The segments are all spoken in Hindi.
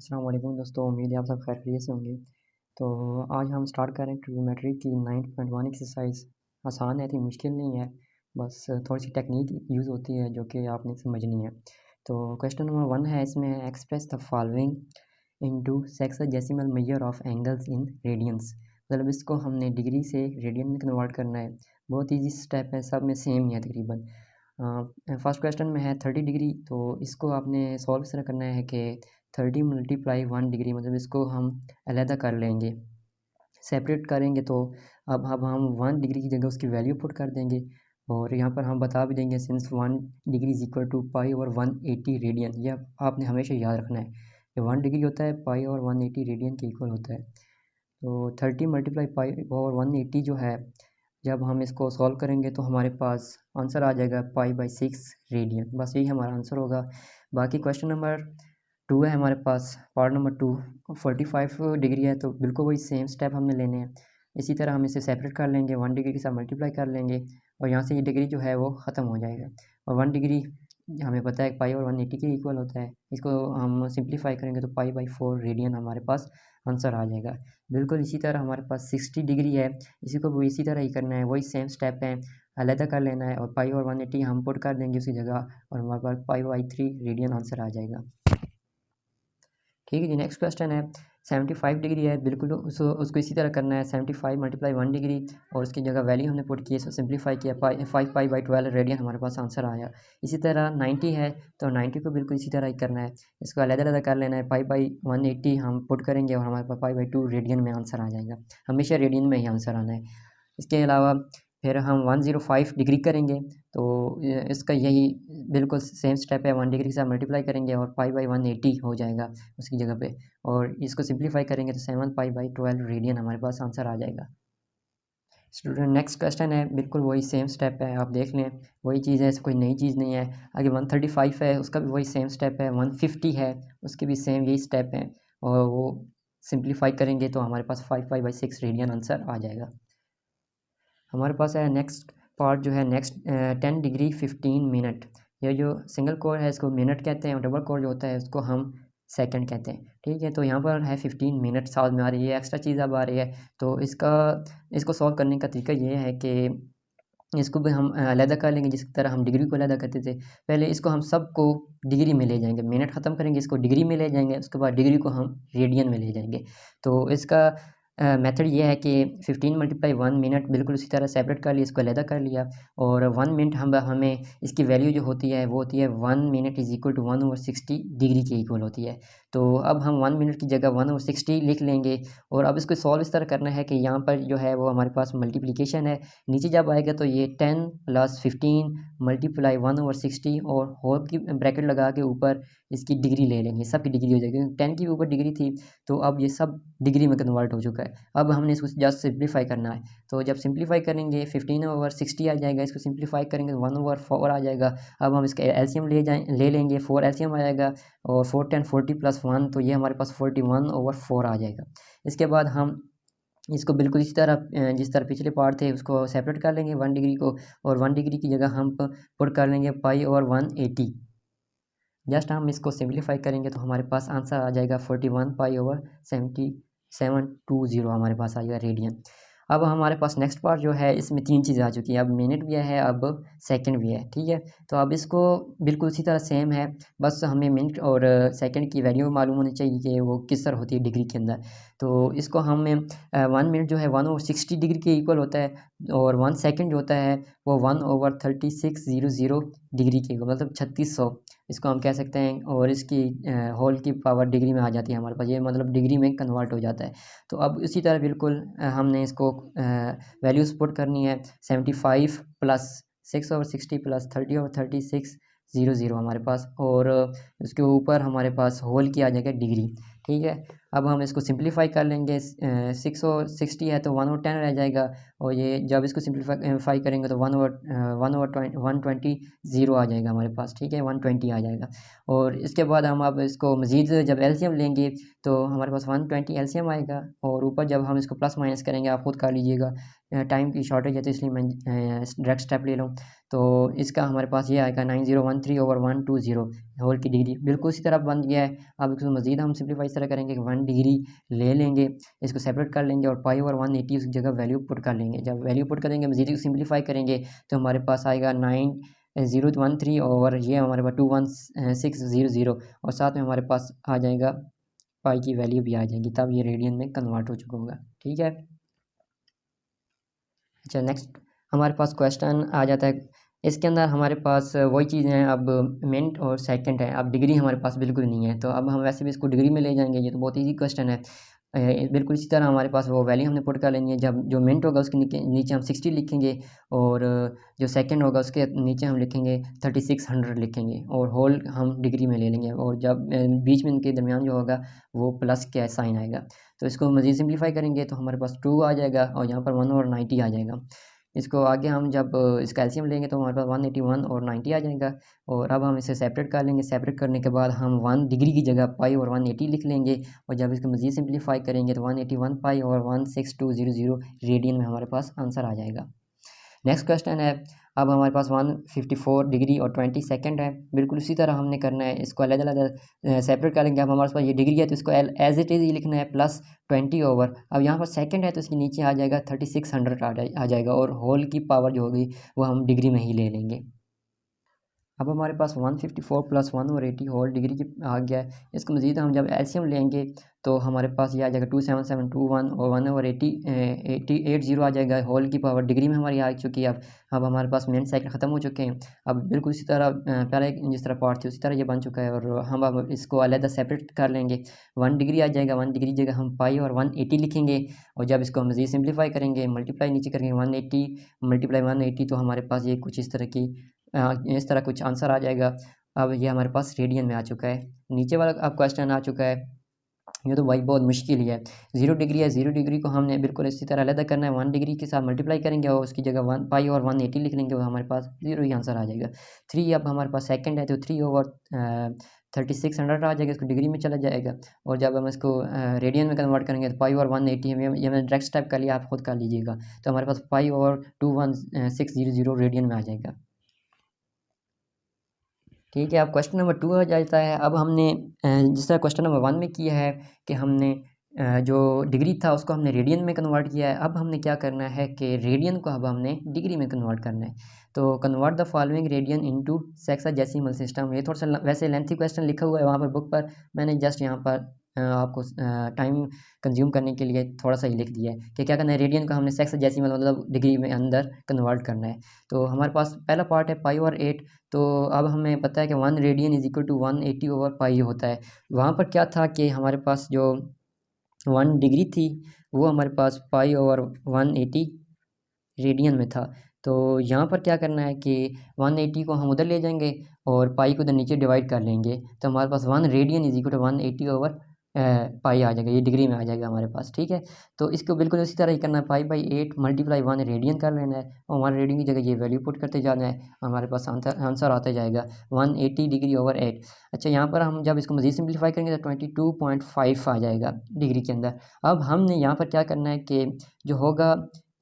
अस्सलाम वालेकुम दोस्तों, उम्मीद है आप सब खैरियत से होंगे। तो आज हम स्टार्ट कर रहे हैं ट्रिग्नोमेट्री की 9.1 एक्सरसाइज। आसान है, इतनी मुश्किल नहीं है, बस थोड़ी सी टेक्निक यूज़ होती है जो कि आपने समझनी है। तो क्वेश्चन नंबर 1 है, इसमें express the following into sexagesimal measure of angles in radiance. मतलब इसको हमने डिग्री से रेडियन में कन्वर्ट करना है। बहुत ईजी स्टेप है, सब में सेम ही है तकरीबन। फर्स्ट क्वेश्चन में है 30 डिग्री, तो इसको आपने सॉल्व इस तरह करना है कि 30 मल्टीप्लाई 1 डिग्री, मतलब इसको हम अलहदा कर लेंगे, सेपरेट करेंगे। तो अब हम 1 डिग्री की जगह उसकी वैल्यू पुट कर देंगे और यहाँ पर हम बता भी देंगे since 1 degree is equal to pi over 180 radian. यह आपने हमेशा याद रखना है कि 1 डिग्री होता है पाई ओवर 180 रेडियन के इक्वल होता है। तो 30 मल्टीप्लाई पाई ओवर 180 जो है, जब हम इसको सॉल्व करेंगे तो हमारे पास आंसर आ जाएगा पाई बाई 6 रेडियन। बस यही हमारा आंसर होगा। बाकी क्वेश्चन नंबर 2 है हमारे पास, पार्ट नंबर 2। 45 डिग्री है, तो बिल्कुल वही सेम स्टेप हमने लेने हैं। इसी तरह हम इसे सेपरेट कर लेंगे, 1 डिग्री के साथ मल्टीप्लाई कर लेंगे और यहाँ से ये डिग्री जो है वो ख़त्म हो जाएगा। और 1 डिग्री हमें पता है पाई और 180 के इक्वल होता है। इसको हम सिंप्लीफाई करेंगे तो पाई बाई 4 रेडियन हमारे पास आंसर आ जाएगा। बिल्कुल इसी तरह हमारे पास 60 डिग्री है, इसी को भी इसी तरह ही करना है, वही सेम स्टेप है, अलहदा कर लेना है और पाई और 180 हम पुट कर देंगे उसी जगह और हमारे पास पाई बाई 3 रेडियन आंसर आ जाएगा। ठीक है जी, नेक्स्ट क्वेश्चन है 75 डिग्री है, बिल्कुल उसको इसी तरह करना है। 75 मल्टीप्लाई 1 डिग्री और उसकी जगह वैल्यू हमने पुट की है, इसको सिंप्लीफाई किया, 5 पाई बाई 12 रेडियन हमारे पास आंसर आया। इसी तरह 90 है, तो 90 को बिल्कुल इसी तरह ही करना है, इसको अलग-अलग कर लेना है, पाई बाई 180 हम पुट करेंगे और हमारे पास पाई बाई 2 रेडियन में आंसर आ जाएगा। हमेशा रेडियन में ही आंसर आना है। इसके अलावा फिर हम 105 डिग्री करेंगे, तो इसका यही बिल्कुल सेम स्टेप है, 1 डिग्री के साथ मल्टीप्लाई करेंगे और पाई बाई 180 हो जाएगा उसकी जगह पे और इसको सिंप्लीफाई करेंगे तो 7 पाई बाई 12 रेडियन हमारे पास आंसर आ जाएगा। स्टूडेंट नेक्स्ट क्वेश्चन है, बिल्कुल वही सेम स्टेप है, आप देख लें वही चीज़ है, ऐसी कोई नई चीज़ नहीं है। आगे 135 है, उसका भी वही सेम स्टेप है। 150 है, उसकी भी सेम यही स्टेप है और वो सिंप्लीफाई करेंगे तो हमारे पास 5 पाई बाई 6 रेडियन आंसर आ जाएगा। हमारे पास है नेक्स्ट पार्ट जो है, नेक्स्ट 10 डिग्री 15 मिनट। ये जो सिंगल कोर है इसको मिनट कहते हैं और डबल कोर जो होता है उसको हम सेकंड कहते हैं। ठीक है, तो यहाँ पर है 15 मिनट साथ में आ रही है, एक्स्ट्रा चीज़ अब आ रही है। तो इसको सॉल्व करने का तरीका ये है कि इसको भी हम अलहदा कर लेंगे, जिस तरह हम डिग्री को अलहदा करते थे। पहले इसको हम सबको डिग्री में ले जाएंगे, मिनट ख़त्म करेंगे, इसको डिग्री में ले जाएंगे, उसके बाद डिग्री को हम रेडियन में ले जाएंगे। तो इसका मेथड ये है कि 15 मल्टीप्लाई 1 मिनट बिल्कुल उसी तरह सेपरेट कर लिया, इसको अलहदा कर लिया और 1 मिनट हमें इसकी वैल्यू जो होती है वो होती है 1 minute is equal to 1/60 degree के इक्वल होती है। तो अब हम 1 मिनट की जगह 1/60 लिख लेंगे और अब इसको सॉल्व इस तरह करना है कि यहाँ पर जो है वो हमारे पास मल्टीप्लिकेशन है, नीचे जब आएगा तो ये 10 + 15 मल्टीप्लाई 1/60 और होल की ब्रैकेट लगा के ऊपर इसकी डिग्री ले लेंगे, सबकी डिग्री हो जाएगी। 10 की ऊपर डिग्री थी तो अब ये सब डिग्री में कन्वर्ट हो चुका है। अब हमने इसको जस्ट सिंप्लीफाई करना है, तो जब सिंप्लीफाई करेंगे 15/60 आ जाएगा, इसको सिंप्लीफाई करेंगे तो 1/4 आ जाएगा। अब हम इसका एलसीएम ले लेंगे, 4 एलसीएम आएगा और 4 10 40 + 1 तो ये हमारे पास 41/4 आ जाएगा। इसके बाद हम इसको बिल्कुल इसी तरह जिस तरह पिछले पार्ट थे उसको सेपरेट कर लेंगे 1 डिग्री को और 1 डिग्री की जगह हम पुट कर लेंगे पाई ओवर 180। जस्ट हम इसको सिंप्लीफाई करेंगे तो हमारे पास आंसर आ जाएगा 41 पाई ओवर 7720 हमारे पास आएगा रेडियन। अब हमारे पास नेक्स्ट पार्ट जो है इसमें 3 चीज़ें आ चुकी हैं, अब मिनट भी है, अब सेकंड भी है। ठीक है, तो अब इसको बिल्कुल इसी तरह सेम है, बस हमें मिनट और सेकंड की वैल्यू मालूम होनी चाहिए कि वो किस तरह होती है डिग्री के अंदर। तो इसको हमें 1 मिनट जो है 1/60 डिग्री के इक्वल होता है और 1 सेकंड जो होता है वो 1/3600 डिग्री के इक्वल, मतलब 3600 इसको हम कह सकते हैं और इसकी होल की पावर डिग्री में आ जाती है हमारे पास, ये मतलब डिग्री में कन्वर्ट हो जाता है। तो अब इसी तरह बिल्कुल हमने इसको वैल्यूज़ पुट करनी है, 75 + 6/60 + 30/3600 हमारे पास और उसके ऊपर हमारे पास होल की आ जाएगा डिग्री। ठीक है, अब हम इसको सिंप्लीफाई कर लेंगे, 660 है तो 1/10 रह जाएगा, और ये जब इसको सिंप्लीफाई करेंगे तो 1/120 ज़ीरो आ जाएगा हमारे पास, ठीक है, 120 आ जाएगा। और इसके बाद हम अब इसको मज़ीद जब एलसीएम लेंगे तो हमारे पास 120 एलसीएम आएगा, और ऊपर जब हम इसको प्लस माइनस करेंगे, आप खुद कर लीजिएगा, टाइम की शॉर्टेज है तो इसलिए मैं डायरेक्ट स्टेप ले लूँ। तो इसका हमारे पास ये आएगा 9013/120 होल की डिग्री, बिल्कुल इसी तरह बन गया है। अब इसको मज़ीद हम सिंप्लीफाई इस तरह करेंगे कि 1 डिग्री ले लेंगे, इसको सेपरेट कर लेंगे और पाई/180 उस जगह वैल्यू पुट कर लेंगे। जब वैल्यू पुट करेंगे मज़ीद सिंप्लीफाई करेंगे तो हमारे पास आएगा 9013, और ये हमारे पास 21600, और साथ में हमारे पास आ जाएगा पाई की वैल्यू भी आ जाएगी, तब ये रेडियन में कन्वर्ट हो चुका होगा, ठीक है। अच्छा, नेक्स्ट हमारे पास क्वेश्चन आ जाता है, इसके अंदर हमारे पास वही चीज़ है, अब मिनट और सेकंड है, अब डिग्री हमारे पास बिल्कुल नहीं है, तो अब हम वैसे भी इसको डिग्री में ले जाएंगे, ये तो बहुत इजी क्वेश्चन है। बिल्कुल इसी तरह हमारे पास वो वैल्यू हमने पुट कर लेनी है, जब जो मिनट होगा उसके नीचे हम 60 लिखेंगे, और जो सेकंड होगा उसके नीचे हम लिखेंगे 3600 लिखेंगे, और होल हम डिग्री में ले लेंगे, और जब बीच में इनके दरमियान जो होगा वो प्लस का साइन आएगा। तो इसको मज़ीद सिंप्लीफाई करेंगे तो हमारे पास 2 आ जाएगा, और यहाँ पर 1/90 आ जाएगा। इसको आगे हम जब इसका एलसीएम लेंगे तो हमारे पास 181 और 90 आ जाएगा, और अब हम इसे सेपरेट कर लेंगे। सेपरेट करने के बाद हम 1 डिग्री की जगह पाई और 180 लिख लेंगे, और जब इसको मज़ीद सिंप्लीफाई करेंगे तो 181 पाई और 16200 रेडियन में हमारे पास आंसर आ जाएगा। नेक्स्ट क्वेश्चन है, अब हमारे पास 154 डिग्री और 20 सेकंड है, बिल्कुल उसी तरह हमने करना है, इसको अलग-अलग सेपरेट करेंगे। अब हमारे पास ये डिग्री है तो इसको एज इट इज़ ही लिखना है, प्लस 20 ओवर, अब यहाँ पर सेकंड है तो इसके नीचे आ जाएगा 3600 आ जाएगा, और होल की पावर जो होगी वो हम डिग्री में ही ले लेंगे। अब हमारे पास 154 प्लस 1/80 होल डिग्री की आ गया है। इसको मज़ीद हम जब एलसीएम लेंगे तो हमारे पास ये आ जाएगा 27721, और 1/80 80 आ जाएगा, होल की पावर डिग्री में हमारी आ चुकी है। अब हमारे पास मिनट सेकंड ख़त्म हो चुके हैं। अब बिल्कुल इसी तरह पहले जिस तरह पार्ट थी उसी तरह ये बन चुका है, और हम अब इसको अलग सेपरेट कर लेंगे। 1 डिग्री आ जाएगा, 1 डिग्री जगह हम पाई और 180 लिखेंगे, और जब इसको मज़ीद सिंप्लीफाई करेंगे, मल्टीप्लाई नीचे करेंगे 180 मल्टीप्लाई 180, तो हमारे पास ये कुछ इस तरह की इस तरह कुछ आंसर आ जाएगा। अब ये हमारे पास रेडियन में आ चुका है। नीचे वाला अब क्वेश्चन आ चुका है, ये तो भाई बहुत मुश्किल ही है। 0 डिग्री है, 0 डिग्री को हमने बिल्कुल इसी तरह अलग करना है, 1 डिग्री के साथ मल्टीप्लाई करेंगे और उसकी जगह 1 पाई और 180 लिख लेंगे, और हमारे पास 0 ही आंसर आ जाएगा। 3 अब हमारे पास सेकंड है तो 3/3600 आ जाएगा, इसको डिग्री में चला जाएगा, और जब हम इसको रेडियन में कन्वर्ट करेंगे तो पाई और 180 ये मैंने डायरेक्ट स्टेप कर लिया, आप खुद कर लीजिएगा। तो हमारे पास पाई और 21600 रेडियन में आ जाएगा, ठीक है। अब क्वेश्चन नंबर 2 आ जाता है। अब हमने जिस तरह क्वेश्चन नंबर 1 में किया है कि हमने जो डिग्री था उसको हमने रेडियन में कन्वर्ट किया है, अब हमने क्या करना है कि रेडियन को अब हमने डिग्री में कन्वर्ट करना है। तो convert the following radian into sexagesimal system, ये थोड़ा सा वैसे लेंथी क्वेश्चन लिखा हुआ है वहाँ पर बुक पर, मैंने जस्ट यहाँ पर आपको टाइम कंज्यूम करने के लिए थोड़ा सा ही लिख दिया है कि क्या करना है, रेडियन को हमने सेक्साडेसिमल मतलब डिग्री में अंदर कन्वर्ट करना है। तो हमारे पास पहला पार्ट है पाई और 8, तो अब हमें पता है कि 1 रेडियन इज इक्वल टू 180/पाई होता है। वहाँ पर क्या था कि हमारे पास जो 1 डिग्री थी वो हमारे पास पाई ओवर 180 रेडियन में था। तो यहाँ पर क्या करना है कि 180 को हम उधर ले जाएंगे और पाई को उधर नीचे डिवाइड कर लेंगे, तो हमारे पास 1 रेडियन इज इक्वल टू 180/पाई आ जाएगा, ये डिग्री में आ जाएगा हमारे पास, ठीक है। तो इसको बिल्कुल इसी तरह ही करना है, पाई/8 मल्टीप्लाई 1 रेडियन कर लेना है, और 1 रेडियन की जगह ये वैल्यू पुट करते जाना है, हमारे पास आंसर आता जाएगा 180 डिग्री ओवर 8। अच्छा, यहाँ पर हम जब इसको मज़ीद सिंप्लीफाई करेंगे तो 22.5 आ जाएगा डिग्री के अंदर। अब हमने यहाँ पर क्या करना है कि जो होगा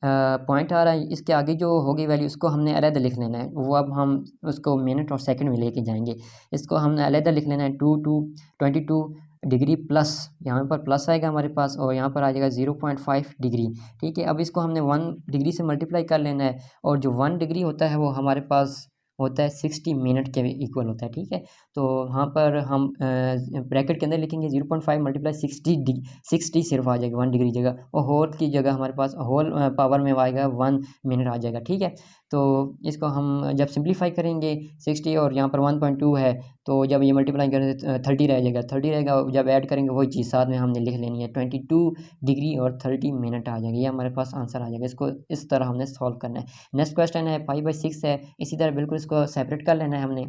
पॉइंट आ रहा है इसके आगे जो होगी वैल्यू उसको हमने अलग लिख लेना है, वो अब हम उसको मिनट और सेकंड में लेके जाएंगे। इसको हमने अलग लिख लेना है 22 डिग्री प्लस, यहाँ पर प्लस आएगा हमारे पास, और यहाँ पर आ जाएगा 0.5 डिग्री, ठीक है। अब इसको हमने 1 डिग्री से मल्टीप्लाई कर लेना है, और जो 1 डिग्री होता है वो हमारे पास होता है 60 मिनट के इक्वल होता है, ठीक है। तो वहाँ पर हम ब्रैकेट के अंदर लिखेंगे 0.5 मल्टीप्लाई 60 सिर्फ आ जाएगा 1 डिग्री जगह, और होल की जगह हमारे पास होल पावर में आएगा 1 मिनट आ जाएगा, ठीक है। तो इसको हम जब सिंप्लीफाई करेंगे 60 और यहाँ पर 1.2 है, तो जब ये मल्टीप्लाई करें 30 रह जाएगा, 30 रहेगा, जब ऐड करेंगे वही चीज़ साथ में हमने लिख लेनी है, 22 डिग्री और 30 मिनट आ जाएगी, ये हमारे पास आंसर आ जाएगा। इसको इस तरह हमने सॉल्व करना है। नेक्स्ट क्वेश्चन है 5/6 है, इसी तरह बिल्कुल इसको सेपरेट कर लेना है हमने।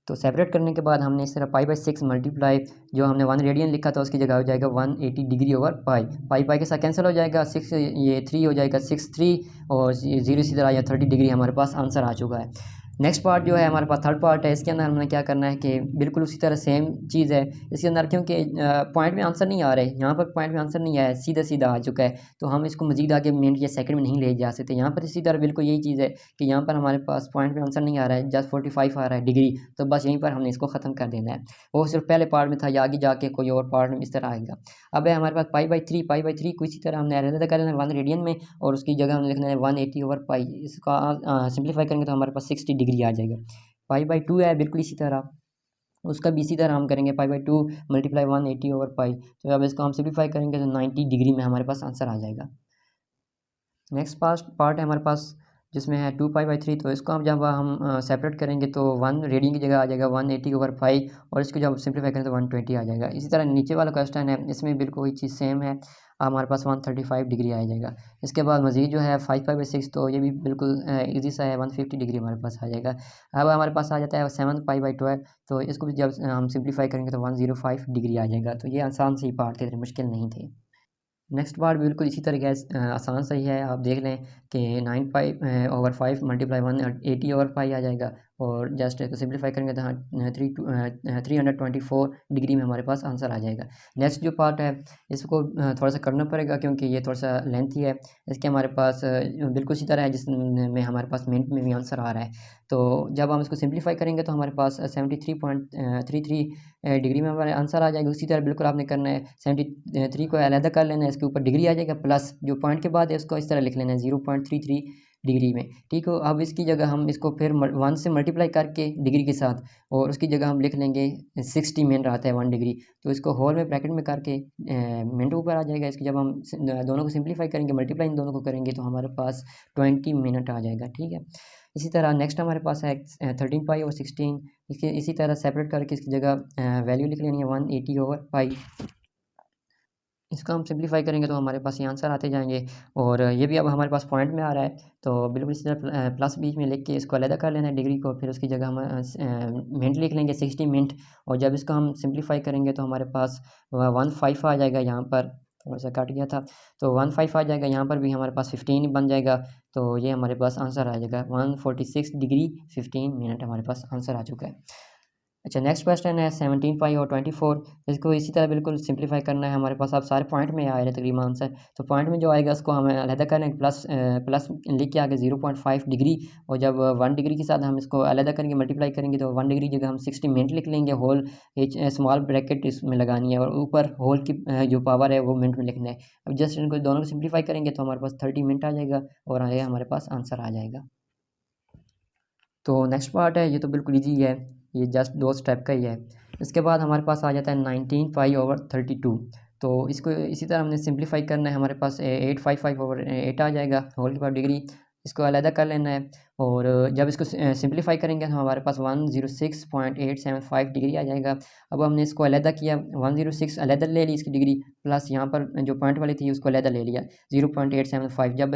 तो सेपरेट करने के बाद हमने इस तरह पाई बाई 6 मल्टीप्लाई जो हमने 1 रेडियन लिखा था उसकी जगह हो जाएगा 180 डिग्री ओवर पाई। पाई पाई के साथ कैंसिल हो जाएगा, 6 ये 3 हो जाएगा 6 3 और 0 इसी तरह या 30 डिग्री हमारे पास आंसर आ चुका है। नेक्स्ट पार्ट जो है हमारे पास थर्ड पार्ट है, इसके अंदर हमने क्या करना है कि बिल्कुल उसी तरह सेम चीज़ है इसके अंदर, क्योंकि पॉइंट में आंसर नहीं आ रहे, यहाँ पर पॉइंट में आंसर नहीं आया, सीधा सीधा आ चुका है, तो हम इसको मजीद आगे मिनट या सेकंड में नहीं ले जा सकते। यहाँ पर इसी तरह बिल्कुल यही चीज़ है कि यहाँ पर हमारे पास पॉइंट में आंसर नहीं आ रहा है, जस्ट 45 आ रहा है डिग्री, तो बस यहीं पर हमने इसको ख़त्म कर देना है। वो सिर्फ पहले पार्ट में था, या आगे जाके कोई और पार्ट में इस तरह आएगा। अब है हमारे पास पाई बाई 3, पाई बाई 3 को इसी तरह हमने अलग कर लेना है 1 रेडियन में, और उसकी जगह हमने लिखना है 180 ओवर पाई। इसका सिंप्लीफाई करेंगे तो हमारे पास 60 डिग्री आ जाएगा। पाई बाई 2 है बिल्कुल इसी तरह, उसका भी इसी तरह हम करेंगे पाई बाई 2 मल्टीप्लाई 180 ओवर पाई। तो अब इसको हम सिंप्लीफाई करेंगे तो 90 डिग्री में हमारे पास आंसर आ जाएगा। नेक्स्ट पार्ट है हमारे पास जिसमें है 2 पाई बाई 3, तो इसको हम जब हम सेपरेट करेंगे तो 1 रेडियन की जगह आ जाएगा 180 ओवर पाई, और इसको जब सिंप्लीफाई करें तो 120 आ जाएगा। इसी तरह नीचे वाला क्वेश्चन है, इसमें बिल्कुल वही चीज़ सेम है, हमारे पास 135 डिग्री आ जाएगा। इसके बाद मज़ीद जो है 5 पाई बाई 6, तो ये भी बिल्कुल ईजी सा है, 150 डिग्री हमारे पास आ जाएगा। अब हमारे पास आ जाता है 7 पाई बाई 12, तो इसको भी जब हम सिंप्लीफाई करेंगे तो 105 डिग्री आ जाएगा। तो ये आसान से ही पार्ट थे, मुश्किल नहीं थे। नेक्स्ट पार्ट बिल्कुल इसी तरीके से आसान सही है, आप देख लें कि 9 pi over 5 multiply 180 over pi आ जाएगा, और जस्ट इसको सिंप्लीफाई करेंगे तो हाँ 324 डिग्री में हमारे पास आंसर आ जाएगा। नेक्स्ट जो पार्ट है इसको थोड़ा सा करना पड़ेगा क्योंकि ये थोड़ा सा लेंथी है। इसके हमारे पास बिल्कुल इसी तरह है जिसमें हमारे पास मिनट में भी आंसर आ रहा है। तो जब हम इसको सिंप्लीफाई करेंगे तो हमारे पास 73.33 डिग्री में हमारा आंसर आ जाएगा। उसी तरह बिल्कुल आपने करना है 73 को अलहदा कर लेना है, इसके ऊपर डिग्री आ जाएगा, प्लस जो पॉइंट के बाद है उसको इस तरह लिख लेना है 0.33 डिग्री में। ठीक हो, अब इसकी जगह हम इसको फिर 1 से मल्टीप्लाई करके डिग्री के साथ, और उसकी जगह हम लिख लेंगे 60 मिनट आता है 1 डिग्री, तो इसको होल में ब्रैकेट में करके मिनट ऊपर आ जाएगा। इसकी जब हम दोनों को सिंप्लीफाई करेंगे, मल्टीप्लाई इन दोनों को करेंगे तो हमारे पास 20 मिनट आ जाएगा। ठीक है, इसी तरह नेक्स्ट हमारे पास है 13 पाई और 16, इसी तरह सेपरेट करके इसकी जगह वैल्यू लिख लेनी है 180 ओवर पाई। इसको हम सिंप्लीफाई करेंगे तो हमारे पास ये आंसर आते जाएंगे, और ये भी अब हमारे पास पॉइंट में आ रहा है, तो बिल्कुल इसी तरह प्लस बीच में लिख के इसको अलग कर लेना है डिग्री को, फिर उसकी जगह हम मिनट लिख लेंगे 60 मिनट, और जब इसको हम सिंप्लीफाई करेंगे तो हमारे पास 15 आ जाएगा। यहाँ पर थोड़ा सा कट गया था, तो 15 आ जाएगा, यहाँ पर भी हमारे पास 15 बन जाएगा, तो ये हमारे पास आंसर आ जाएगा 146 डिग्री 15 मिनट हमारे पास आंसर आ चुका है। अच्छा, नेक्स्ट क्वेश्चन है 17 पाई और 24, इसको इसी तरह बिल्कुल सिंप्लीफाई करना है। हमारे पास अब सारे पॉइंट में आ रहे हैं तकरीबन आंसर, तो पॉइंट में जो आएगा उसको हमें अलहदा करें, प्लस लिख के आगे 0.5 डिग्री, और जब 1 डिग्री के साथ हम इसको अलहदा करेंगे मल्टीप्लाई करेंगे तो 1 डिग्री जगह हम 60 मिनट लिख लेंगे, होल स्मॉल ब्रैकेट इसमें लगानी है, और ऊपर होल की जो पावर है वो मिनट में लिखना है। अब जस्ट इनको दोनों को सिंप्लीफाई करेंगे तो हमारे पास 30 मिनट आ जाएगा, और आगे हमारे पास आंसर आ जाएगा। तो नेक्स्ट पार्ट है, ये तो बिल्कुल ईजी है, ये जस्ट 2 स्टेप का ही है। इसके बाद हमारे पास आ जाता है 19 पाई ओवर 32, तो इसको इसी तरह हमने सिंप्लीफाई करना है। हमारे पास 855 ओवर 8 आ जाएगा होल की पावर डिग्री, इसको अलहदा कर लेना है, और जब इसको सिंप्लीफाई करेंगे तो हमारे पास 106.875 डिग्री आ जाएगा। अब हमने इसको अलहदा किया, 106 अलहदा ले ली इसकी डिग्री, प्लस यहाँ पर जो पॉइंट वाली थी उसको अलहदा ले लिया 0.875। जब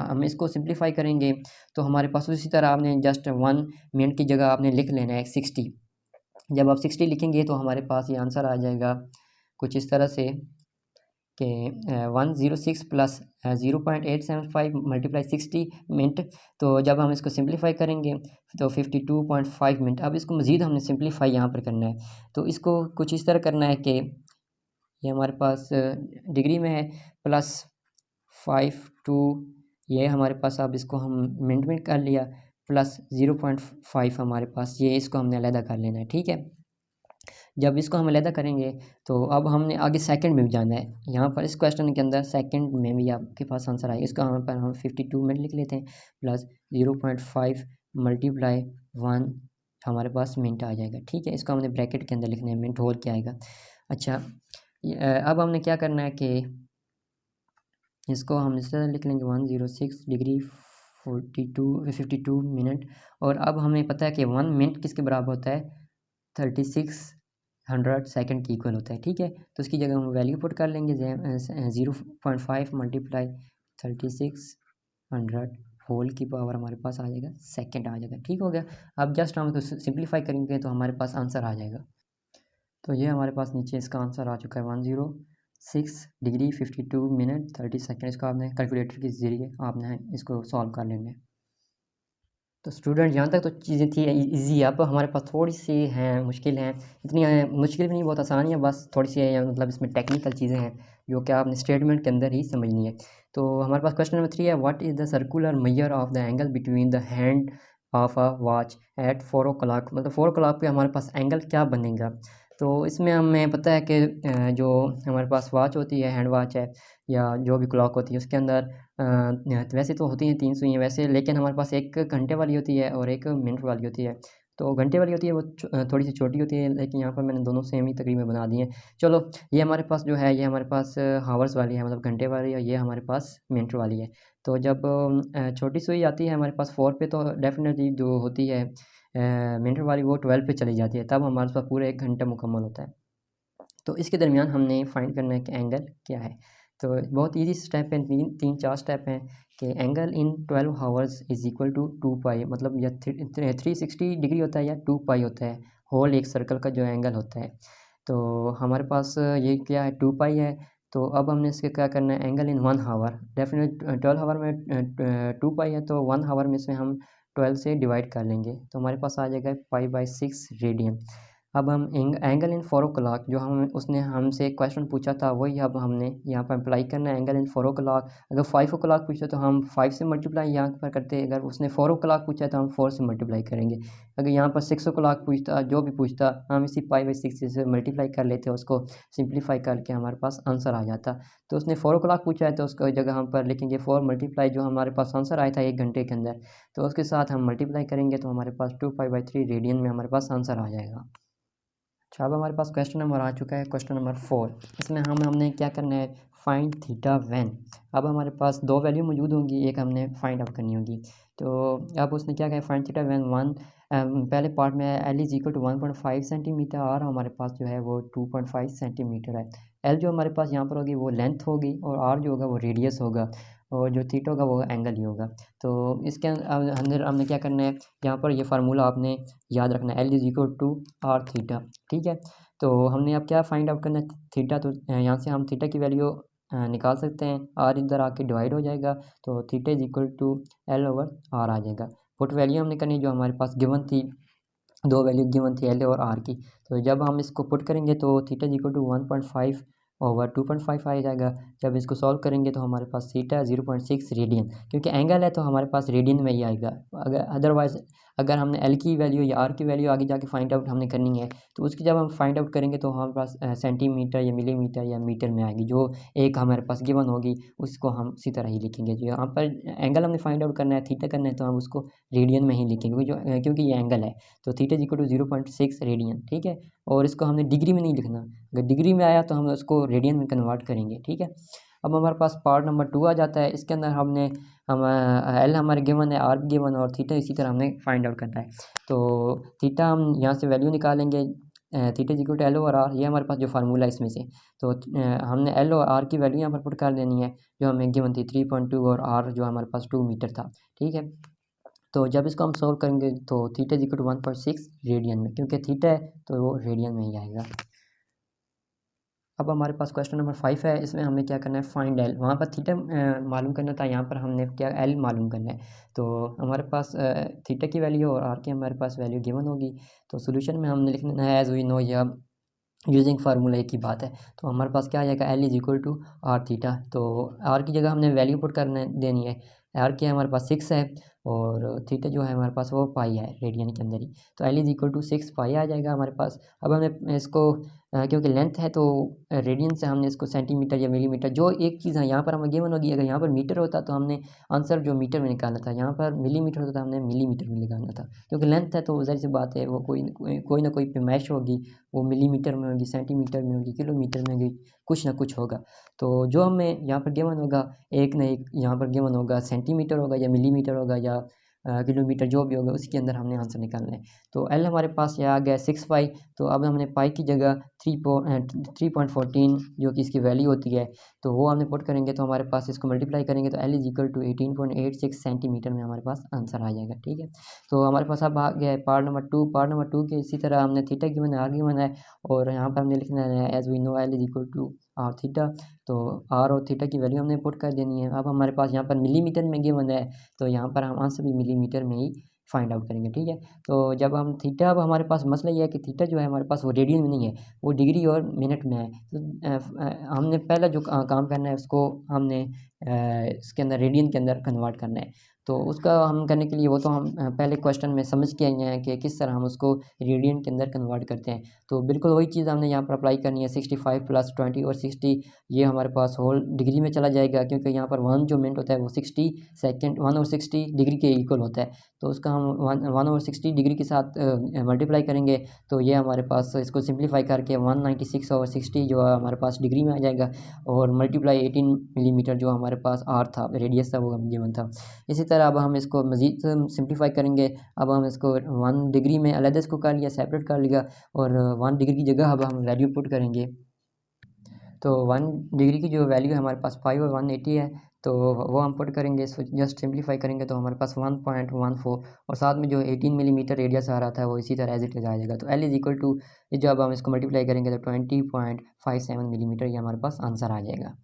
हम इसको सिंप्लीफाई करेंगे तो हमारे पास उसी तरह आपने जस्ट 1 मिनट की जगह आपने लिख लेना है 60। जब आप 60 लिखेंगे तो हमारे पास ये आंसर आ जाएगा कुछ इस तरह से कि 106 प्लस 0.875 मल्टीप्लाई 60 मिनट, तो जब हम इसको सिंप्लीफाई करेंगे तो 52.5 मिनट। अब इसको मज़ीद हमने सिंप्लीफाई यहाँ पर करना है, तो इसको कुछ इस तरह करना है कि ये हमारे पास डिग्री में है, प्लस 5 ये हमारे पास, अब इसको हम मिनट में कर लिया, प्लस 0.5 हमारे पास, ये इसको हमने अलहदा कर लेना है। ठीक है, जब इसको हम अलहदा करेंगे तो अब हमने आगे सेकंड में भी जाना है। यहाँ पर इस क्वेश्चन के अंदर सेकंड में भी आपके पास आंसर आएगा, इसको हम पर हम 52 मिनट लिख लेते हैं, प्लस 0.5 मल्टीप्लाई 1 हमारे पास मिनट आ जाएगा। ठीक है, इसको हमने ब्रैकेट के अंदर लिखना है, मिनट होल क्या आएगा। अच्छा, अब हमने क्या करना है कि इसको हम इस तरह लिख लेंगे 106 डिग्री 52 मिनट, और अब हमें पता है कि 1 मिनट किसके बराबर होता है, 3600 सेकंड की इक्वल होता है। ठीक है, तो इसकी जगह हम वैल्यू पुट कर लेंगे 0.5 मल्टीप्लाई 3600 होल की पावर हमारे पास आ जाएगा सेकंड आ जाएगा। ठीक हो गया। अब जस्ट हम इसको सिंप्लीफाई करेंगे तो हमारे पास आंसर आ जाएगा। तो ये हमारे पास नीचे इसका आंसर आ चुका है 106 डिग्री 52 मिनट 30 सेकेंड। इसको आपने कैलकुलेटर के ज़रिए आपने इसको सॉल्व कर लेना है। तो स्टूडेंट यहाँ तक तो चीज़ें थी इजी। अब हमारे पास थोड़ी सी हैं मुश्किल हैं, इतनी मुश्किल भी नहीं, बहुत आसान है, बस थोड़ी सी मतलब इसमें टेक्निकल चीज़ें हैं जो कि आपने स्टेटमेंट के अंदर ही समझनी है। तो हमारे पास क्वेश्चन नंबर 3 है, what is the circular measure of the angle between the hand of a watch at 4 o'clock। मतलब 4 o'clock पे हमारे पास एंगल क्या बनेगा। तो इसमें हमें पता है कि जो हमारे पास वॉच होती है, हैंड वॉच है या जो भी क्लॉक होती है, उसके अंदर वैसे तो होती हैं 3 सुइयाँ वैसे, लेकिन हमारे पास एक घंटे वाली होती है और एक मिनट वाली होती है। तो घंटे वाली होती है वो थोड़ी सी छोटी होती है, लेकिन यहाँ पर मैंने दोनों सेम ही तकरीबन बना दी हैं। चलो ये हमारे पास जो है, ये हमारे पास हावर्स वाली है, मतलब घंटे वाली है, ये हमारे पास मिनट वाली है। तो जब छोटी सुई आती है हमारे पास 4 पे, तो डेफिनेटली जो होती है मिनट वाली वो 12 पे चली जाती है, तब हमारे पास पूरा 1 घंटा मुकम्मल होता है। तो इसके दरमियान हमने फाइंड करना है कि एंगल क्या है। तो बहुत इजी स्टेप है, तीन चार स्टेप हैं कि angle in 12 hours is equal to 2 pi, मतलब या 360 डिग्री होता है या 2 पाई होता है, होल एक सर्कल का जो एंगल होता है। तो हमारे पास ये क्या है, 2 पाई है। तो अब हमने इसके क्या करना है, एंगल इन 1 हावर, डेफिनेट 12 हावर में 2 पाई है, तो 1 हावर में से हम 12 से डिवाइड कर लेंगे, तो हमारे पास आ जाएगा पाई/6 रेडियन। अब हम एंगल इन 4 o'clock, जो हम उसने हमसे क्वेश्चन पूछा था वही अब हमने यहाँ पर अप्लाई करना है, एंगल इन 4 o'clock। अगर 5 o'clock पूछा तो हम 5 से मल्टीप्लाई यहाँ पर करते, अगर उसने 4 o'clock पूछा तो हम 4 से मल्टीप्लाई करेंगे। अगर यहाँ पर 6 o'clock पूछता, जो भी पूछता, हम इसी पाई/6 से मल्टीप्लाई कर लेते, उसको सिंप्लीफाई करके हमारे पास आंसर आ जाता। तो उसने 4 o'clock पूछा है तो उसको जगह हम पर लिखेंगे 4 मल्टीप्लाई जो हमारे पास आंसर आया था 1 घंटे के अंदर, तो उसके साथ हम मल्टीप्लाई करेंगे तो हमारे पास 2 पाई/3 रेडियन में हमारे पास आंसर आ जाएगा। अच्छा, अब हमारे पास क्वेश्चन नंबर आ चुका है, क्वेश्चन नंबर 4। इसमें हमने क्या करना है, फाइंड थीटा व्हेन। अब हमारे पास दो वैल्यू मौजूद होंगी, एक हमने फाइंड आउट करनी होगी। तो अब उसने क्या कहा, फाइंड थीटा व्हेन पहले पार्ट में L is equal to 1.5 centimetre, और हमारे पास जो है वो 2.5 सेंटीमीटर है। एल जो हमारे पास यहाँ पर होगी वो लेंथ होगी, और आर जो होगा वो रेडियस होगा, और जो थीटा होगा वो एंगल ही होगा। तो इसके अंदर हमने क्या करना है, यहाँ पर ये फार्मूला आपने याद रखना है, L is equal to R theta. ठीक है। तो हमने अब क्या फाइंड आउट करना है, थीटा। तो यहाँ से हम थीटा की वैल्यू निकाल सकते हैं, आर इधर आके डिवाइड हो जाएगा, तो theta is equal to L over R आ जाएगा। पुट वैल्यू हमने करनी जो हमारे पास गिवन थी, दो वैल्यू गिवन थी एल और आर की। तो जब हम इसको पुट करेंगे तो theta is equal to 1.5 over 2.5 आ जाएगा। जब इसको सॉल्व करेंगे तो हमारे पास थीटा 0.6 रेडियन, क्योंकि एंगल है तो हमारे पास रेडियन में ही आएगा। अगर अदरवाइज अगर हमने एल की वैल्यू या आर की वैल्यू आगे जाके फाइंड आउट हमने करनी है, तो उसकी जब हम फाइंड आउट करेंगे तो हमारे पास सेंटीमीटर या मिलीमीटर या मीटर में आएगी, जो एक हमारे पास गिवन होगी उसको हम उसी तरह ही लिखेंगे। जो यहाँ पर एंगल हमने फाइंड आउट करना है, थीटा करना है, तो हम उसको रेडियन में ही लिखेंगे, क्योंकि ये एंगल है। तो theta is equal to 0.6 radian. ठीक है। और इसको हमने डिग्री में नहीं लिखना, अगर डिग्री में आया तो हम उसको रेडियन में कन्वर्ट करेंगे। ठीक है। अब हमारे पास पार्ट नंबर 2 आ जाता है। इसके अंदर हम एल हमारे गिवन है, आर भी गिवन, और थीटा इसी तरह हमने फाइंड आउट करना है। तो थीटा हम यहाँ से वैल्यू निकालेंगे, theta is equal to L और आर, ये हमारे पास जो फार्मूला है इसमें से। तो हमने एल और आर की वैल्यू यहाँ पर पुट कर देनी है, जो हमें गिवन थी 3.2, और आर जो हमारे पास 2 मीटर था। ठीक है। तो जब इसको हम सॉल्व करेंगे तो theta is equal to 1.6 radian में, क्योंकि थीटा है तो वो रेडियन में ही आएगा। अब हमारे पास क्वेश्चन नंबर 5 है। इसमें हमें क्या करना है, फाइंड एल। वहाँ पर थीटा मालूम करना था, यहाँ पर हमने क्या एल मालूम करना है। तो हमारे पास थीटा की वैल्यू और आर की हमारे पास वैल्यू गिवन होगी। तो सोल्यूशन में हमने लिखना है एज वी नो, या यूजिंग फार्मूला एक ही बात है। तो हमारे पास क्या आ जाएगा, L is equal to R theta. तो आर की जगह हमने वैल्यू पुट करने देनी है, आर की हमारे पास 6 है, और थीटा जो है हमारे पास वो पाई है रेडियन के अंदर ही। तो एल इज इक्वल टू 6 पाई आ जाएगा हमारे पास। अब हमें इसको क्योंकि लेंथ है तो रेडियन से हमने इसको सेंटीमीटर या मिलीमीटर, जो एक चीज़ है यहाँ पर हमें गिवन होगी। अगर यहाँ पर मीटर होता तो हमने आंसर जो मीटर में निकालना था, यहाँ पर मिलीमीटर होता तो हमने मिलीमीटर में निकालना था। क्योंकि लेंथ है तो ज़ाहिर सी बात है वो कोई ना कोई पैमाइश होगी, वो मिलीमीटर में होगी, सेंटीमीटर में होगी, किलोमीटर में होगी, कुछ ना कुछ होगा। तो जो हमें यहाँ पर गिवन होगा, एक ना एक यहाँ पर गिवन होगा, सेंटीमीटर होगा या मिलीमीटर होगा या किलोमीटर जो भी होगा उसके अंदर हमने आंसर निकालना है। तो एल हमारे पास ये आ गया 6 पाई। तो अब हमने पाई की जगह 3.14 जो कि इसकी वैल्यू होती है तो वो हमने पुट करेंगे, तो हमारे पास इसको मल्टीप्लाई करेंगे तो L is equal to 18.86 centimetre में हमारे पास आंसर आ जाएगा। ठीक है, तो हमारे पास अब आ गया है पार्ट नंबर 2। पार्ट नंबर 2 के इसी तरह हमने थीटा गिवन है, आर गिवन है, और यहाँ पर हमने लिखना है as we know L is equal to R theta. तो आर और थीटा की वैल्यू हमने पुट कर देनी है। अब हमारे पास यहाँ पर मिलीमीटर में गिवन है, तो यहाँ पर हम आंसर भी मिलीमीटर में ही फाइंड आउट करेंगे। ठीक है, तो जब हम थीटा, अब हमारे पास मसला ये है कि थीटा जो है हमारे पास वो रेडियन में नहीं है, वो डिग्री और मिनट में है। तो हमने पहला जो काम करना है उसको हमने इसके अंदर रेडियन के अंदर कन्वर्ट करना है। तो उसका हम करने के लिए वो तो हम पहले क्वेश्चन में समझ के आए हैं कि किस तरह हम उसको रेडियन के अंदर कन्वर्ट करते हैं। तो बिल्कुल वही चीज़ हमने यहाँ पर अप्लाई करनी है। 65 प्लस 20 और 60 ये हमारे पास होल डिग्री में चला जाएगा, क्योंकि यहाँ पर 1 जो मिनट होता है वो 60 सेकेंड 1 और 60 डिग्री के इक्वल होता है। तो उसका हम 1 और 60 डिग्री के साथ मल्टीप्लाई करेंगे, तो ये हमारे पास इसको सिंप्लीफाई करके 196 और 60 जो है हमारे पास डिग्री में आ जाएगा, और मल्टीप्लाई 18 मिलीमीटर जो हमारे पास आर था, रेडियस था, वो गिवन था। इसी तरह अब हम इसको मज़ीद सिंप्लीफाई करेंगे। अब हम इसको 1 डिग्री में अलग इसको कर लिया, सेपरेट कर लिया, और 1 डिग्री की जगह अब हम वैल्यू पुट करेंगे। तो 1 डिग्री की जो वैल्यू है हमारे पास 5 और 180 है, तो वो हम पुट करेंगे। इसको जस्ट सिंप्लीफाई करेंगे तो हमारे पास 1.14, और साथ में जो 18 मिलीमीटर रेडियस आ रहा था वो इसी तरह एज इट इज आ जाएगा। तो एल इज इक्वल टू, जब हम इसको मल्टीप्लाई करेंगे तो 20.57 मिलीमीटर ये हमारे पास आंसर आ जाएगा।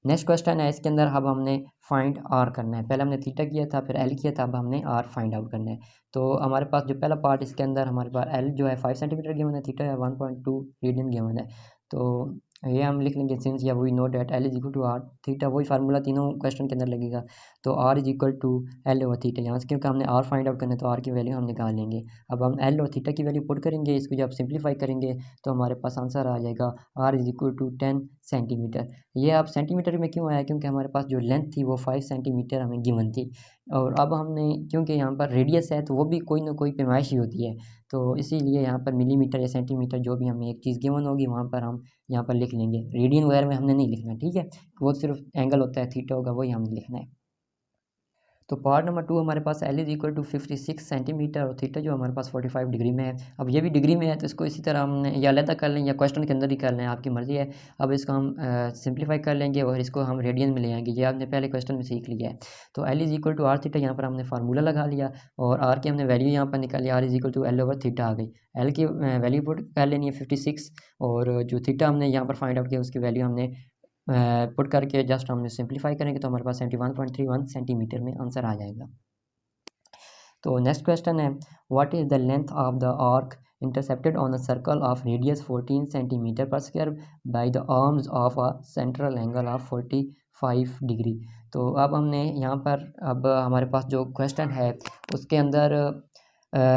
नेक्स्ट क्वेश्चन है, इसके अंदर अब हमने फाइंड आर करना है। पहले हमने थीटा किया था, फिर एल किया था, अब हमने आर फाइंड आउट करना है। तो हमारे पास जो पहला पार्ट, इसके अंदर हमारे पास एल जो है 5 सेंटीमीटर गिवन है, थीटा है 1.2 रेडियन गिवन है। तो ये हम लिख लेंगे सिंस या we know that L is equal to R theta, वही फार्मूला तीनों क्वेश्चन के अंदर लगेगा। तो R is equal to L over theta, यहाँ से क्योंकि हमने आर फाइंड आउट करना है तो आर की वैल्यू हम निकाल लेंगे। अब हम एल और थीटा की वैल्यू पुट करेंगे, इसको जब सिंप्लीफाई करेंगे तो हमारे पास आंसर आ जाएगा R is equal to 10 centimetre. ये आप सेंटीमीटर में क्यों आया, क्योंकि हमारे पास जो लेंथ थी वो 5 सेंटीमीटर हमें गिवन थी, और अब हमने क्योंकि यहाँ पर रेडियस है तो वो भी कोई ना कोई पैमाइश ही होती है, तो इसीलिए यहाँ पर मिलीमीटर या सेंटीमीटर जो भी हमें एक चीज़ गिवन होगी वहाँ पर हम यहाँ पर लिख लेंगे। रेडियन वगैरह में हमने नहीं लिखना, ठीक है, वो सिर्फ एंगल होता है, थीटा होगा, वही हमने लिखना है। तो पार्ट नंबर 2 हमारे पास L is equal to 56 centimetre, और थीटा जो हमारे पास 45 डिग्री में है। अब ये भी डिग्री में है तो इसको इसी तरह हमने या अलग कर लें या क्वेश्चन के अंदर ही कर लें, आपकी मर्ज़ी है। अब इसको हम सिंप्लीफाई कर लेंगे और इसको हम रेडियन में ले आएंगे, ये आपने पहले क्वेश्चन में सीख लिया है। तो L is equal to R theta, यहाँ पर हमने फार्मूला लगा लिया और आर की हमने वैल्यू यहाँ पर निकाली, R is equal to L over theta आ गई। एल की वैल्यू पुट कर लेनी है 56, और जो थीटा हमने यहाँ पर फाइंड आउट किया उसकी वैल्यू हमने पुट करके जस्ट हमने सिंप्लीफाई करेंगे तो हमारे पास 71.31 सेंटीमीटर में आंसर आ जाएगा। तो नेक्स्ट क्वेश्चन है, what is the length of the arc intercepted on a circle of radius 14 centimetre पर square by the arms of a central angle of 45 degree. तो अब हमने यहाँ पर, अब हमारे पास जो क्वेश्चन है उसके अंदर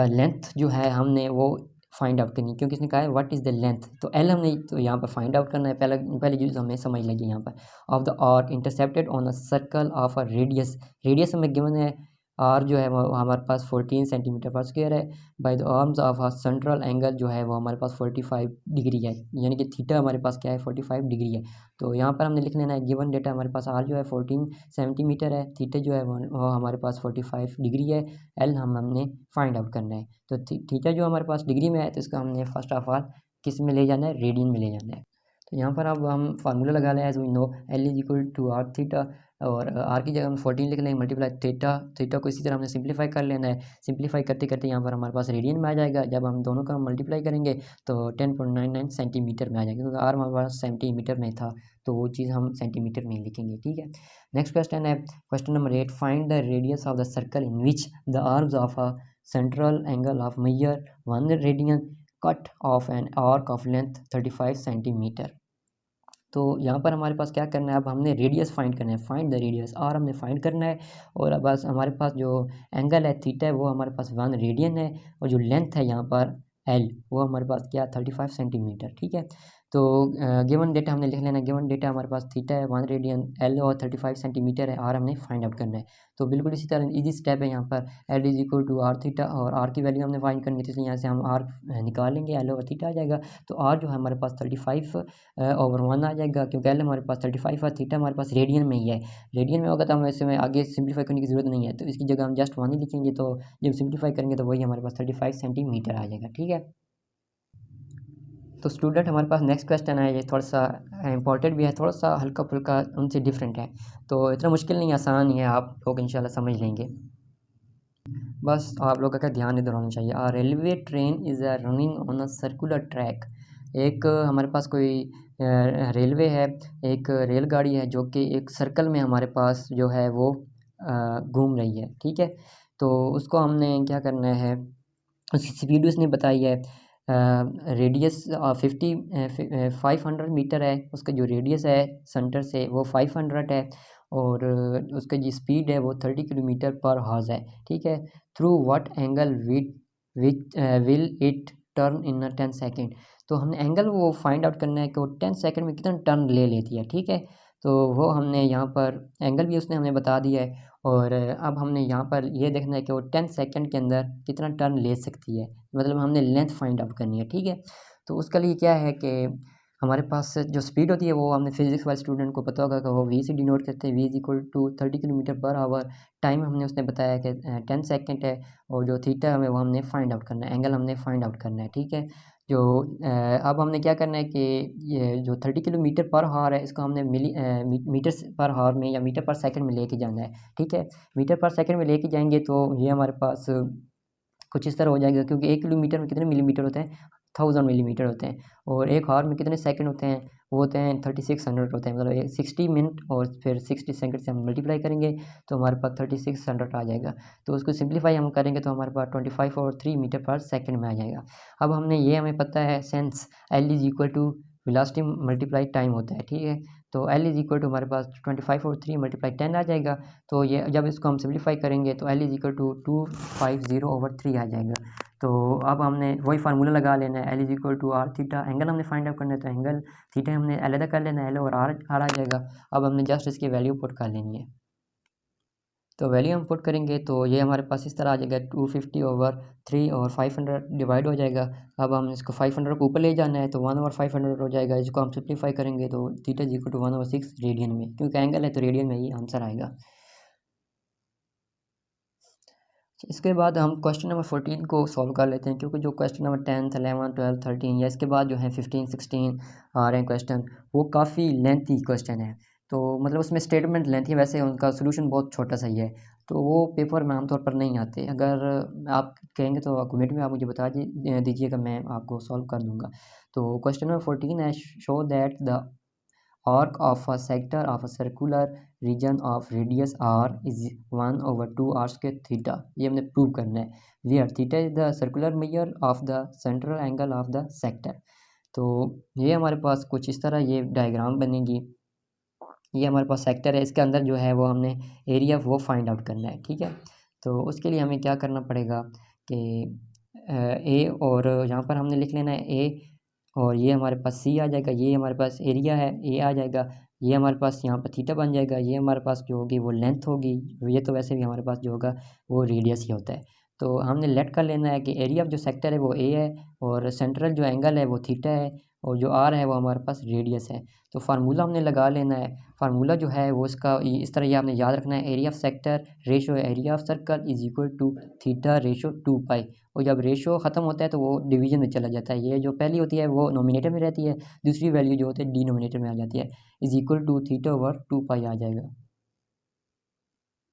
लेंथ जो है हमने वो फाइंड आउट करनी, क्योंकि इसने कहा है व्हाट इज़ द लेंथ, तो एल हमने तो यहाँ पर फाइंड आउट करना है। पहली चीज़ हमें समझ लगी यहाँ पर, of the arc intercepted on a circle of a radius, radius हमें गिवन है आर जो है वो हमारे पास 14 सेंटीमीटर पर स्क्वायर है, by the arms of a central angle जो है वो हमारे पास 45 डिग्री है, यानी कि थीटा हमारे पास क्या है 45 डिग्री है। तो यहाँ पर हमने लिख लेना है गिवन डेटा हमारे पास आर जो है 14 सेंटीमीटर है, थीटा जो है वो हमारे पास 45 डिग्री है, एल हमने फाइंड आउट करना है। तो थीटा जो हमारे पास डिग्री में है तो इसका हमने फर्स्ट ऑफ ऑल किस में ले जाना है, रेडियन में ले जाना है। तो यहाँ पर अब हम फार्मूला लगा लें, as we know L is equal to R theta, और आर की जगह हम 14 लिख लेंगे मल्टीप्लाई थीटा, थीटा को इसी तरह हमने सिंप्लीफाई कर लेना है। सिंप्लीफाई करते करते यहाँ पर हमारे पास रेडियन में आ जाएगा, जब हम दोनों का मल्टीप्लाई करेंगे तो 10.99 सेंटीमीटर में आ जाएगा, क्योंकि आर हमारे पास सेंटीमीटर में था तो वो चीज़ हम सेंटीमीटर में लिखेंगे, ठीक है। नेक्स्ट क्वेश्चन है question number 8, find the radius of the circle in which the arms of a central angle of measure 1 radian cut off an arc of length 35 centimetre. तो यहाँ पर हमारे पास क्या करना है, अब हमने रेडियस फाइंड करना है, फाइंड द रेडियस, और हमने फाइंड करना है। और अब बस हमारे पास जो एंगल है थीटा है वो हमारे पास 1 रेडियन है, और जो लेंथ है यहाँ पर एल वो हमारे पास क्या 35 सेंटीमीटर, ठीक है। तो गिवन डेटा हमने लिख लेना, गिवन डेटा हमारे पास थीटा है 1 रेडियन, एल और 35 सेंटीमीटर है, आर हमने फाइंड आउट करना है। तो बिल्कुल इसी तरह इजी स्टेप है यहाँ पर, L is equal to R theta, और आर की वैल्यू हमने फाइंड करनी थी, इसलिए यहाँ से हम आर निकाल लेंगे, एल ओवर थीटा आ जाएगा। तो आर जो है हमारे पास 35 ओवर 1 आ जाएगा, क्योंकि एल हमारे पास 35 और थीटा हमारे पास रेडियन में ही है। रेडियन में होगा तो हमें इसमें आगे सिंप्लीफाई करने की ज़रूरत नहीं है, तो इसकी जगह हम जस्ट 1 ही लिखेंगे, तो जब सिंप्लीफाई करेंगे तो वही हमारे पास 35 सेंटीमीटर आ जाएगा। ठीक है, तो स्टूडेंट हमारे पास नेक्स्ट क्वेश्चन है, ये थोड़ा सा इंपॉर्टेंट भी है, थोड़ा सा हल्का फुल्का उनसे डिफरेंट है, तो इतना मुश्किल नहीं, आसान ही है, आप लोग इंशाल्लाह समझ लेंगे। बस आप लोगों का ध्यान इधर होना चाहिए। A railway train is running on a circular track. एक हमारे पास कोई रेलवे है, एक रेलगाड़ी है जो कि एक सर्कल में हमारे पास जो है वो घूम रही है। ठीक है, तो उसको हमने क्या करना है, उसकी स्पीड उसने बताई है, रेडियस 500 मीटर है, उसका जो रेडियस है सेंटर से वो 500 है, और उसका जो स्पीड है वो 30 किलोमीटर पर हावर्स है। ठीक है, through what angle will it turn in 10 second. तो हमने एंगल वो फाइंड आउट करना है कि वो 10 सेकेंड में कितना टर्न ले लेती है। ठीक है, तो वो हमने यहाँ पर एंगल भी उसने हमें बता दिया है, और अब हमने यहाँ पर ये देखना है कि वो 10 सेकंड के अंदर कितना टर्न ले सकती है, मतलब हमने लेंथ फाइंड आउट करनी है। ठीक है, तो उसके लिए क्या है कि हमारे पास जो स्पीड होती है वो हमने फिजिक्स वाले स्टूडेंट को पता होगा कि वो वी से डिनोट करते हैं, V is equal to 30 kilometre per hour. Time हमने उसने बताया कि 10 सेकेंड है, और जो थीटा हमें वो हमने फाइंड आउट करना है, एंगल हमने फाइंड आउट करना है। ठीक है, जो अब हमने क्या करना है कि ये जो 30 किलोमीटर पर हावर है इसको हमने मीटर पर हावर में या मीटर पर सेकंड में लेके जाना है। ठीक है, मीटर पर सेकंड में लेके जाएंगे तो ये हमारे पास कुछ इस तरह हो जाएगा, क्योंकि 1 किलोमीटर में कितने मिलीमीटर होते हैं, 1000 मिलीमीटर होते हैं, और एक हावर में कितने सेकंड होते हैं, वो होते हैं 3600 होते हैं, मतलब 60 मिनट और फिर 60 सेकंड से हम मल्टीप्लाई करेंगे तो हमारे पास 3600 आ जाएगा। तो उसको सिंप्लीफाई हम करेंगे तो हमारे पास 25 और 3 मीटर पर सेकंड में आ जाएगा। अब हमने ये हमें पता है since L is equal to velocity multiply time होता है। ठीक है, तो एल इज इक्वल टू हमारे पास 25 और 3 मल्टीप्लाई 10 आ जाएगा। तो ये जब इसको हम सिंप्लीफाई करेंगे तो L is equal to 250 over 3 आ जाएगा। तो अब हमने वही फार्मूला लगा लेना है, L is equal to R theta, angle हमने फाइंड आउट करना है तो एंगल थीटा हमने अलग कर लेना है, एल और आर आ जाएगा। अब हमने जस्ट इसकी वैल्यू पुट कर लेनी है, तो वैल्यू हम पुट करेंगे तो ये हमारे पास इस तरह आ जाएगा 250 ओवर 3, और 500 डिवाइड हो जाएगा। अब हम इसको 500 को ऊपर ले जाना है तो 1 ओवर 500 हो जाएगा। इसको हम सिंप्लीफाई करेंगे तो theta is equal to 1 over 6 radian में, क्योंकि एंगल है तो रेडियन में ही आंसर आएगा। इसके बाद हम क्वेश्चन नंबर 14 को सॉल्व कर लेते हैं, क्योंकि जो क्वेश्चन नंबर 10, 11, 12, 13 या इसके बाद जो है 15, 16 आ रहे हैं क्वेश्चन, वो काफ़ी लेंथी क्वेश्चन है। तो मतलब उसमें स्टेटमेंट लेंथी है, वैसे उनका सोल्यूशन बहुत छोटा सा ही है, तो वो पेपर में आमतौर पर नहीं आते। अगर आप कहेंगे तो कमेंट में आप मुझे बता दीजिएगा, मैं आपको सॉल्व कर दूंगा। तो क्वेश्चन नंबर 14 है, show that the arc of a sector of a circular region of radius r is 1 over 2 r square theta। ये हमने प्रूव करना है, where theta is the circular measure of the central angle of the sector। तो ये हमारे पास कुछ इस तरह ये डायग्राम बनेगी। ये हमारे पास सेक्टर है, इसके अंदर जो है वो हमने एरिया वो फाइंड आउट करना है। ठीक है, तो उसके लिए हमें क्या करना पड़ेगा कि ए, और यहाँ पर हमने लिख लेना है ए, और ये हमारे पास सी आ जाएगा, ये हमारे पास एरिया है ए आ जाएगा, ये हमारे पास यहाँ पर थीटा बन जाएगा, ये हमारे पास जो होगी वो लेंथ होगी, ये तो वैसे भी हमारे पास जो होगा वो रेडियस ही होता है। तो हमने लेट कर लेना है कि एरिया ऑफ जो सेक्टर है वो ए है, और सेंट्रल जो एंगल है वो थीटा है, और जो आर है वो हमारे पास रेडियस है। तो फार्मूला हमने लगा लेना है, फार्मूला जो है वो इसका इस तरह ये आपने याद रखना है, area of sector ratio area of circle is equal to theta ratio 2 pi, और जब रेशो ख़त्म होता है तो वो डिवीजन में चला जाता है, ये जो पहली होती है वो नोमिनेटर में रहती है, दूसरी वैल्यू जो होती है डिनोमिनेटर में आ जाती है, is equal to theta over 2 pi आ जाएगा।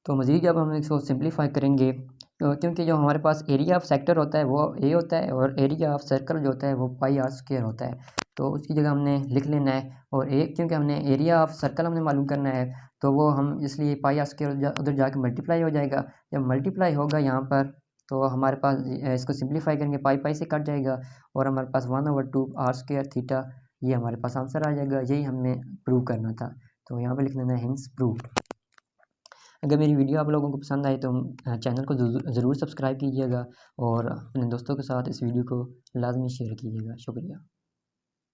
तो मज़ीद जब हम इसको सिंप्लीफाई करेंगे तो क्योंकि जो हमारे पास एरिया ऑफ सेक्टर होता है वो ए होता है, और एरिया ऑफ सर्कल जो होता है वो पाई आर स्क्वायर होता है, तो उसकी जगह हमने लिख लेना है, और ए क्योंकि हमने एरिया ऑफ सर्कल हमने मालूम करना है तो वो हम इसलिए पाई आर स्क्वायर उधर जाके मल्टीप्लाई हो जाएगा। जब मल्टीप्लाई होगा यहाँ पर तो हमारे पास इसको सिंप्लीफाई करेंगे पाई पाई से कट जाएगा, और हमारे पास 1/2 आर स्क्वायर थीटा, ये हमारे पास आंसर आ जाएगा। यही हमें प्रूव करना था, तो यहाँ पर लिख लेना है हिंस प्रूव। अगर मेरी वीडियो आप लोगों को पसंद आई तो चैनल को ज़रूर सब्सक्राइब कीजिएगा, और अपने दोस्तों के साथ इस वीडियो को लाजमी शेयर कीजिएगा। शुक्रिया।